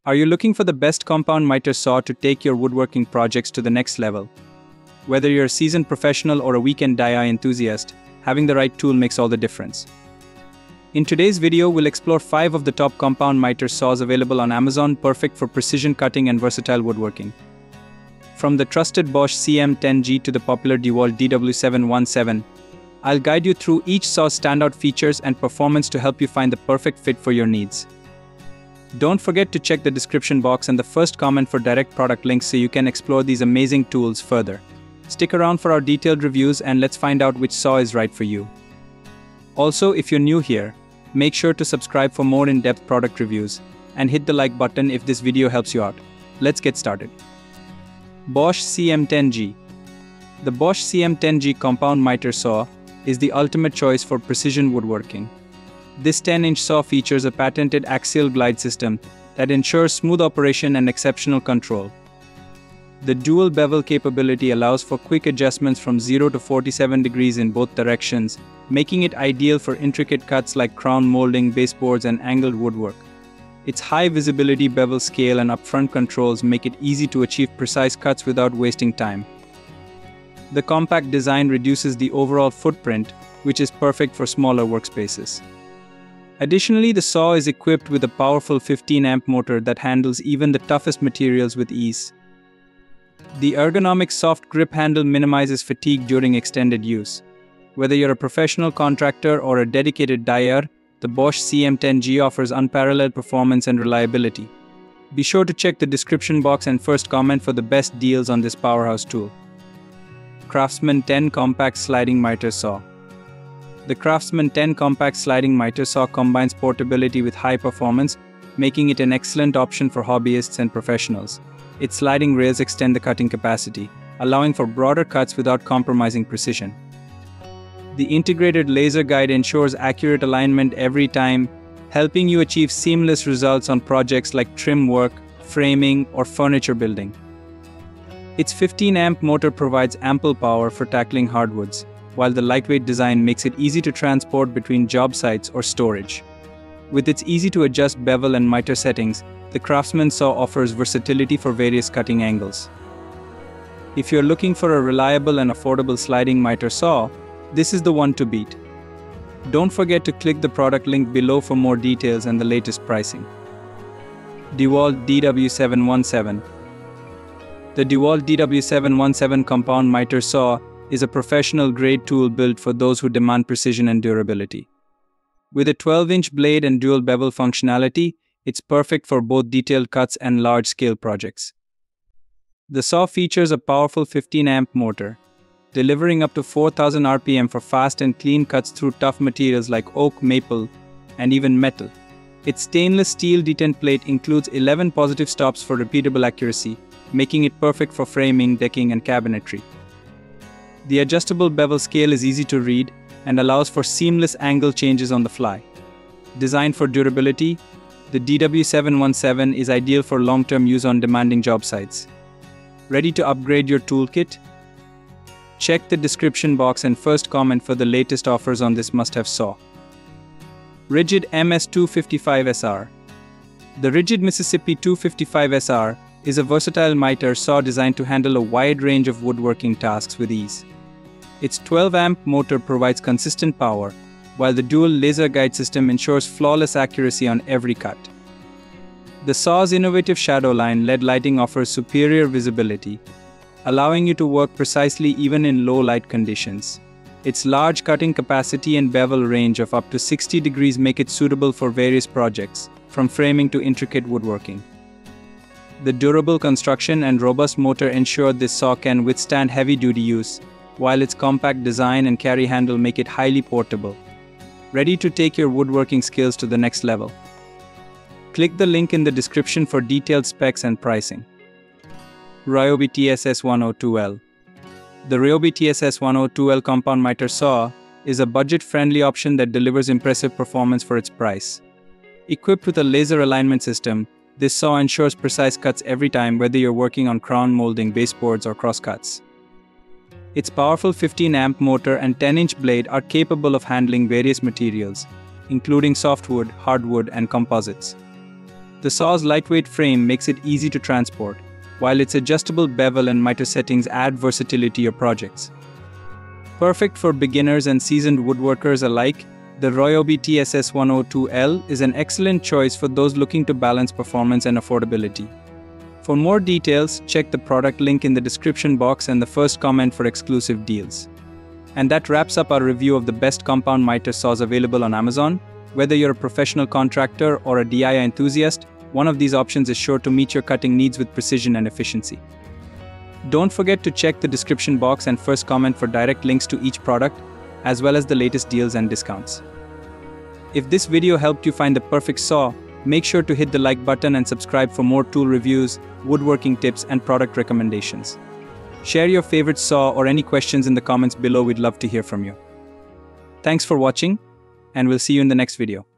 Are you looking for the best compound miter saw to take your woodworking projects to the next level? Whether you're a seasoned professional or a weekend DIY enthusiast, having the right tool makes all the difference. In today's video, we'll explore 5 of the top compound miter saws available on Amazon, perfect for precision cutting and versatile woodworking. From the trusted Bosch CM10GD to the popular DeWALT DW717, I'll guide you through each saw's standout features and performance to help you find the perfect fit for your needs. Don't forget to check the description box and the first comment for direct product links so you can explore these amazing tools further. Stick around for our detailed reviews and let's find out which saw is right for you. Also, if you're new here, make sure to subscribe for more in-depth product reviews and hit the like button if this video helps you out. Let's get started. Bosch CM10GD. The Bosch CM10GD compound miter saw is the ultimate choice for precision woodworking. This 10-inch saw features a patented axial glide system that ensures smooth operation and exceptional control. The dual bevel capability allows for quick adjustments from 0 to 47 degrees in both directions, making it ideal for intricate cuts like crown molding, baseboards, and angled woodwork. Its high visibility bevel scale and upfront controls make it easy to achieve precise cuts without wasting time. The compact design reduces the overall footprint, which is perfect for smaller workspaces. Additionally, the saw is equipped with a powerful 15-amp motor that handles even the toughest materials with ease. The ergonomic soft grip handle minimizes fatigue during extended use. Whether you're a professional contractor or a dedicated dyer, the Bosch CM10GD offers unparalleled performance and reliability. Be sure to check the description box and first comment for the best deals on this powerhouse tool. Craftsman 10 Compact Sliding Miter Saw. The Craftsman 10 Compact Sliding Miter Saw combines portability with high performance, making it an excellent option for hobbyists and professionals. Its sliding rails extend the cutting capacity, allowing for broader cuts without compromising precision. The integrated laser guide ensures accurate alignment every time, helping you achieve seamless results on projects like trim work, framing, or furniture building. Its 15-amp motor provides ample power for tackling hardwoods, while the lightweight design makes it easy to transport between job sites or storage. With its easy-to-adjust bevel and miter settings, the Craftsman saw offers versatility for various cutting angles. If you're looking for a reliable and affordable sliding miter saw, this is the one to beat. Don't forget to click the product link below for more details and the latest pricing. DeWALT DW717. The DeWALT DW717 compound miter saw is a professional-grade tool built for those who demand precision and durability. With a 12-inch blade and dual bevel functionality, it's perfect for both detailed cuts and large-scale projects. The saw features a powerful 15-amp motor, delivering up to 4,000 RPM for fast and clean cuts through tough materials like oak, maple, and even metal. Its stainless steel detent plate includes 11 positive stops for repeatable accuracy, making it perfect for framing, decking, and cabinetry. The adjustable bevel scale is easy to read and allows for seamless angle changes on the fly. Designed for durability, the DW717 is ideal for long-term use on demanding job sites. Ready to upgrade your toolkit? Check the description box and first comment for the latest offers on this must-have saw. RIDGID MS255SR. The RIDGID Mississippi 255SR is a versatile miter saw designed to handle a wide range of woodworking tasks with ease. Its 12-amp motor provides consistent power, while the dual laser guide system ensures flawless accuracy on every cut. The saw's innovative shadow line LED lighting offers superior visibility, allowing you to work precisely even in low light conditions. Its large cutting capacity and bevel range of up to 60 degrees make it suitable for various projects, from framing to intricate woodworking. The durable construction and robust motor ensure this saw can withstand heavy-duty use, while its compact design and carry handle make it highly portable. Ready to take your woodworking skills to the next level? Click the link in the description for detailed specs and pricing. Ryobi TSS102L. The Ryobi TSS102L compound miter saw is a budget-friendly option that delivers impressive performance for its price. Equipped with a laser alignment system, this saw ensures precise cuts every time, whether you're working on crown molding, baseboards, or crosscuts. Its powerful 15-amp motor and 10-inch blade are capable of handling various materials, including softwood, hardwood, and composites. The saw's lightweight frame makes it easy to transport, while its adjustable bevel and miter settings add versatility to your projects. Perfect for beginners and seasoned woodworkers alike, the Ryobi TSS102L is an excellent choice for those looking to balance performance and affordability. For more details, check the product link in the description box and the first comment for exclusive deals. And that wraps up our review of the best compound miter saws available on Amazon. Whether you're a professional contractor or a DIY enthusiast, one of these options is sure to meet your cutting needs with precision and efficiency. Don't forget to check the description box and first comment for direct links to each product, as well as the latest deals and discounts. If this video helped you find the perfect saw, make sure to hit the like button and subscribe for more tool reviews, woodworking tips, and product recommendations. Share your favorite saw or any questions in the comments below. We'd love to hear from you. Thanks for watching, and we'll see you in the next video.